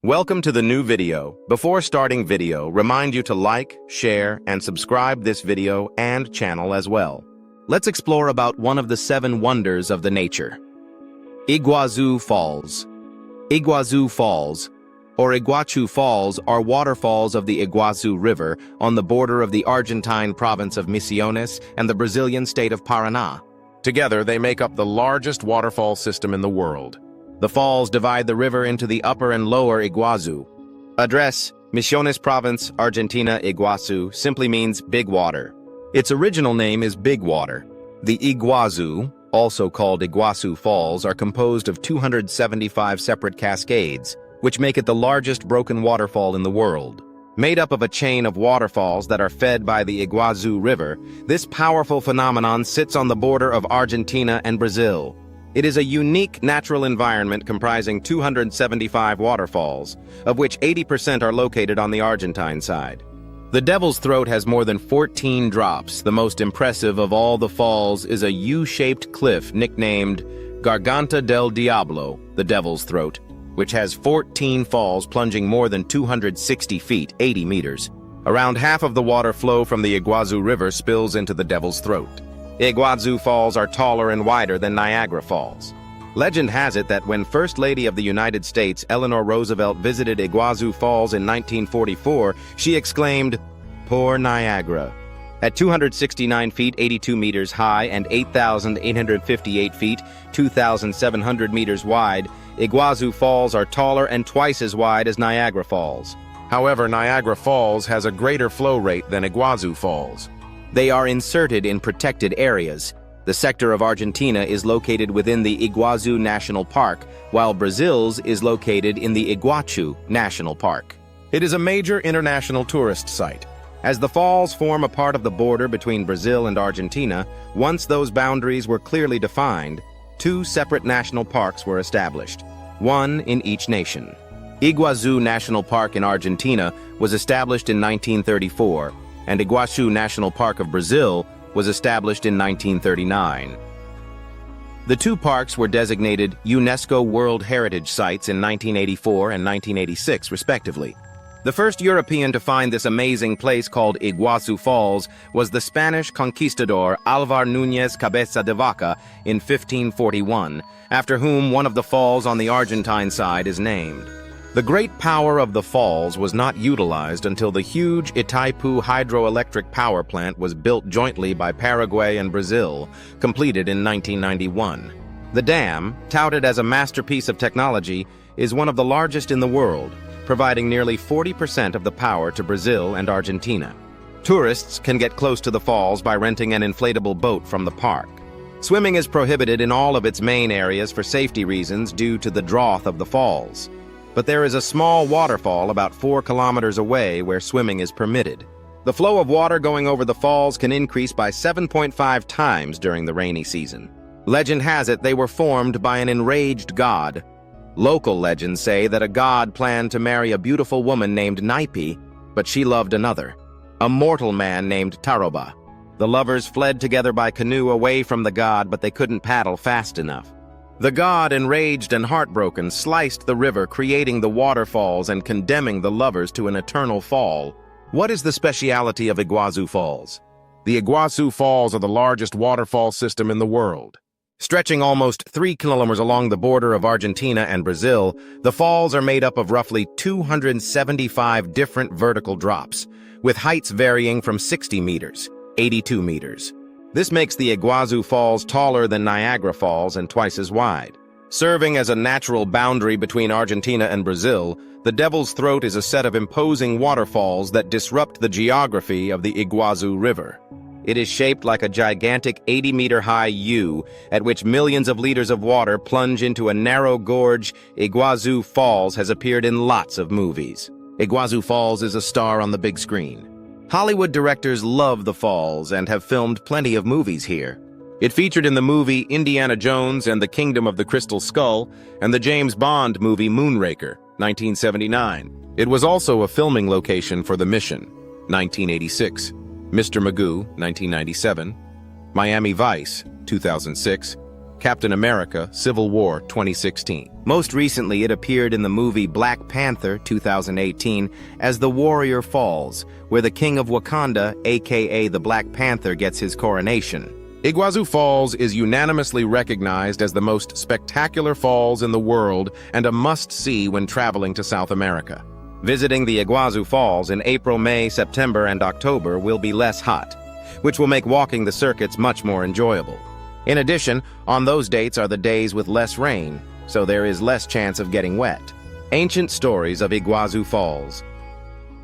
Welcome to the new video. Before starting video, remind you to like, share, and subscribe this video and channel as well. Let's explore about one of the 7 wonders of the nature. Iguazu Falls. Iguazu Falls, or Iguazu Falls, are waterfalls of the Iguazu River on the border of the Argentine province of Misiones and the Brazilian state of Paraná. Together, they make up the largest waterfall system in the world. The falls divide the river into the upper and lower Iguazu. Address: Misiones Province, Argentina. Iguazu simply means big water. Its original name is Big Water. The Iguazu, also called Iguazu Falls, are composed of 275 separate cascades, which make it the largest broken waterfall in the world. Made up of a chain of waterfalls that are fed by the Iguazu River, this powerful phenomenon sits on the border of Argentina and Brazil. It is a unique natural environment comprising 275 waterfalls, of which 80% are located on the Argentine side. The Devil's Throat has more than 14 drops. The most impressive of all the falls is a U-shaped cliff nicknamed Garganta del Diablo, the Devil's Throat, which has 14 falls plunging more than 260 feet, 80 meters. Around half of the water flow from the Iguazu River spills into the Devil's Throat. Iguazu Falls are taller and wider than Niagara Falls. Legend has it that when First Lady of the United States, Eleanor Roosevelt, visited Iguazu Falls in 1944, she exclaimed, "Poor Niagara." At 269 feet, 82 meters high, and 8,858 feet, 2,700 meters wide, Iguazu Falls are taller and twice as wide as Niagara Falls. However, Niagara Falls has a greater flow rate than Iguazu Falls. They are inserted in protected areas. The sector of Argentina is located within the Iguazu National Park, while Brazil's is located in the Iguazu National Park. It is a major international tourist site. As the falls form a part of the border between Brazil and Argentina, once those boundaries were clearly defined, 2 separate national parks were established, one in each nation. Iguazu National Park in Argentina was established in 1934, and Iguazu National Park of Brazil was established in 1939. The 2 parks were designated UNESCO World Heritage Sites in 1984 and 1986, respectively. The first European to find this amazing place called Iguazu Falls was the Spanish conquistador Alvar Núñez Cabeza de Vaca in 1541, after whom one of the falls on the Argentine side is named. The great power of the falls was not utilized until the huge Itaipu hydroelectric power plant was built jointly by Paraguay and Brazil, completed in 1991. The dam, touted as a masterpiece of technology, is one of the largest in the world, providing nearly 40% of the power to Brazil and Argentina. Tourists can get close to the falls by renting an inflatable boat from the park. Swimming is prohibited in all of its main areas for safety reasons due to the drought of the falls. But there is a small waterfall about 4 kilometers away where swimming is permitted. The flow of water going over the falls can increase by 7.5 times during the rainy season. Legend has it they were formed by an enraged god. Local legends say that a god planned to marry a beautiful woman named Naipe, but she loved another, a mortal man named Taroba. The lovers fled together by canoe away from the god, but they couldn't paddle fast enough. The god, enraged and heartbroken, sliced the river, creating the waterfalls and condemning the lovers to an eternal fall. What is the speciality of Iguazu Falls? The Iguazu Falls are the largest waterfall system in the world. Stretching almost 3 kilometers along the border of Argentina and Brazil, the falls are made up of roughly 275 different vertical drops, with heights varying from 60 meters, 82 meters. This makes the Iguazu Falls taller than Niagara Falls and twice as wide. Serving as a natural boundary between Argentina and Brazil, the Devil's Throat is a set of imposing waterfalls that disrupt the geography of the Iguazu River. It is shaped like a gigantic 80-meter-high U, at which millions of liters of water plunge into a narrow gorge. Iguazu Falls has appeared in lots of movies. Iguazu Falls is a star on the big screen. Hollywood directors love the falls and have filmed plenty of movies here. It featured in the movie Indiana Jones and the Kingdom of the Crystal Skull and the James Bond movie Moonraker, 1979. It was also a filming location for The Mission, 1986, Mr. Magoo, 1997, Miami Vice, 2006, Captain America, Civil War, 2016. Most recently, it appeared in the movie Black Panther, 2018, as the Warrior Falls, where the King of Wakanda, aka the Black Panther, gets his coronation. Iguazu Falls is unanimously recognized as the most spectacular falls in the world and a must-see when traveling to South America. Visiting the Iguazu Falls in April, May, September, and October will be less hot, which will make walking the circuits much more enjoyable. In addition, on those dates are the days with less rain, so there is less chance of getting wet. Ancient stories of Iguazu Falls.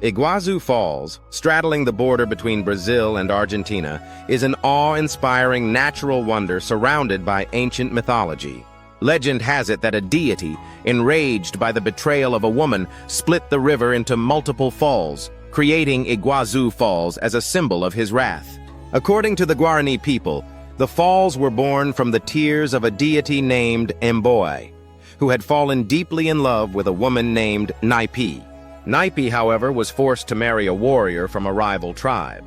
Iguazu Falls, straddling the border between Brazil and Argentina, is an awe-inspiring natural wonder surrounded by ancient mythology. Legend has it that a deity, enraged by the betrayal of a woman, split the river into multiple falls, creating Iguazu Falls as a symbol of his wrath. According to the Guarani people, the falls were born from the tears of a deity named Mboi, who had fallen deeply in love with a woman named Naipi. Naipi, however, was forced to marry a warrior from a rival tribe.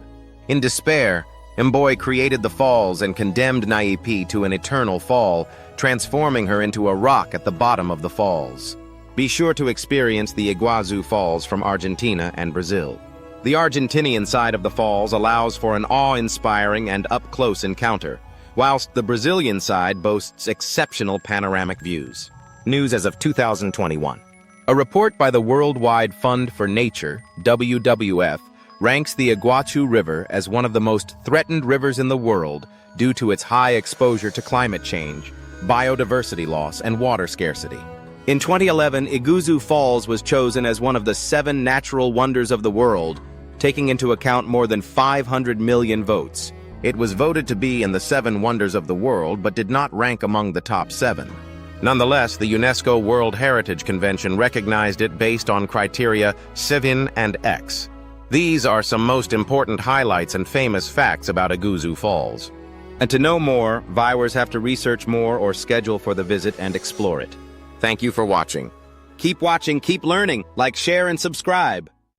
In despair, Mboi created the falls and condemned Naipi to an eternal fall, transforming her into a rock at the bottom of the falls. Be sure to experience the Iguazu Falls from Argentina and Brazil. The Argentinian side of the falls allows for an awe-inspiring and up-close encounter, whilst the Brazilian side boasts exceptional panoramic views. News as of 2021. A report by the Worldwide Fund for Nature, WWF, ranks the Iguazu River as one of the most threatened rivers in the world due to its high exposure to climate change, biodiversity loss, and water scarcity. In 2011, Iguazu Falls was chosen as one of the 7 natural wonders of the world, taking into account more than 500 million votes. It was voted to be in the 7 wonders of the world, but did not rank among the top 7. Nonetheless, the UNESCO World Heritage Convention recognized it based on criteria 7 and X. These are some most important highlights and famous facts about Iguazu Falls. And to know more, viewers have to research more or schedule for the visit and explore it. Thank you for watching. Keep watching, keep learning, like, share, and subscribe.